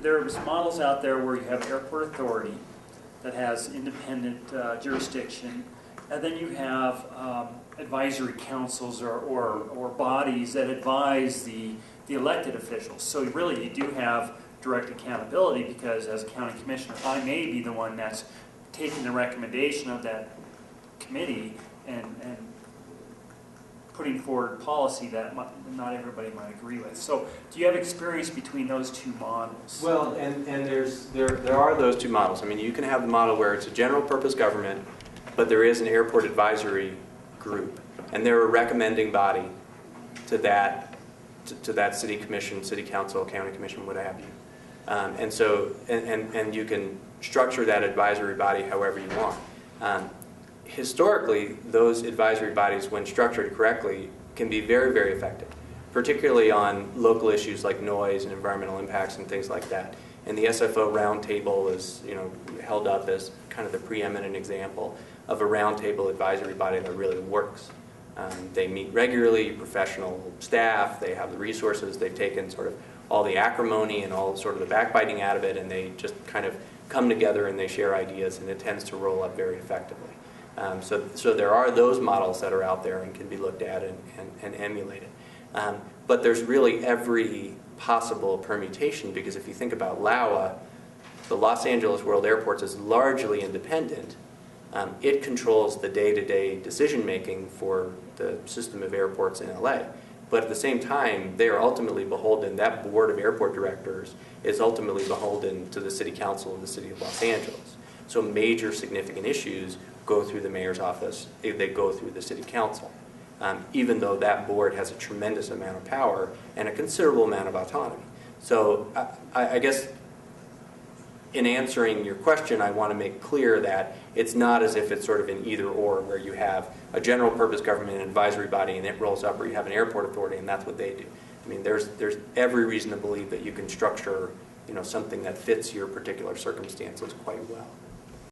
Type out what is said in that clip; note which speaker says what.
Speaker 1: there's models out there where you have airport authority that has independent jurisdiction, and then you have advisory councils or bodies that advise the elected officials. So really you do have direct accountability, because as a county commissioner, I may be the one that's taking the recommendation of that committee and putting forward policy that not everybody might agree with. So do you have experience between those two models?
Speaker 2: Well, and there are those two models. I mean, you can have the model where it's a general purpose government, but there is an airport advisory group, and they're a recommending body to that city commission, city council, county commission, what have you. And you can structure that advisory body however you want. Historically, those advisory bodies, when structured correctly, can be very, very effective, particularly on local issues like noise and environmental impacts and things like that. And the SFO roundtable is, held up as kind of the preeminent example of a roundtable advisory body that really works. They meet regularly, professional staff, they have the resources, they've taken sort of all the acrimony and all sort of the backbiting out of it, and they just kind of come together and they share ideas, and it tends to roll up very effectively. So there are those models that are out there and can be looked at and emulated. But there's really every possible permutation, because if you think about LAWA, the Los Angeles World Airports is largely independent. It controls the day-to-day decision-making for the system of airports in LA. But at the same time, they are ultimately beholden, that board of airport directors is ultimately beholden to the city council of the city of Los Angeles. So major significant issues go through the mayor's office, they go through the city council, even though that board has a tremendous amount of power and a considerable amount of autonomy. So I guess in answering your question, I want to make clear that it's not as if it's sort of an either or, where you have a general purpose government and advisory body and it rolls up, or you have an airport authority and that's what they do. I mean, there's every reason to believe that you can structure something that fits your particular circumstances quite well.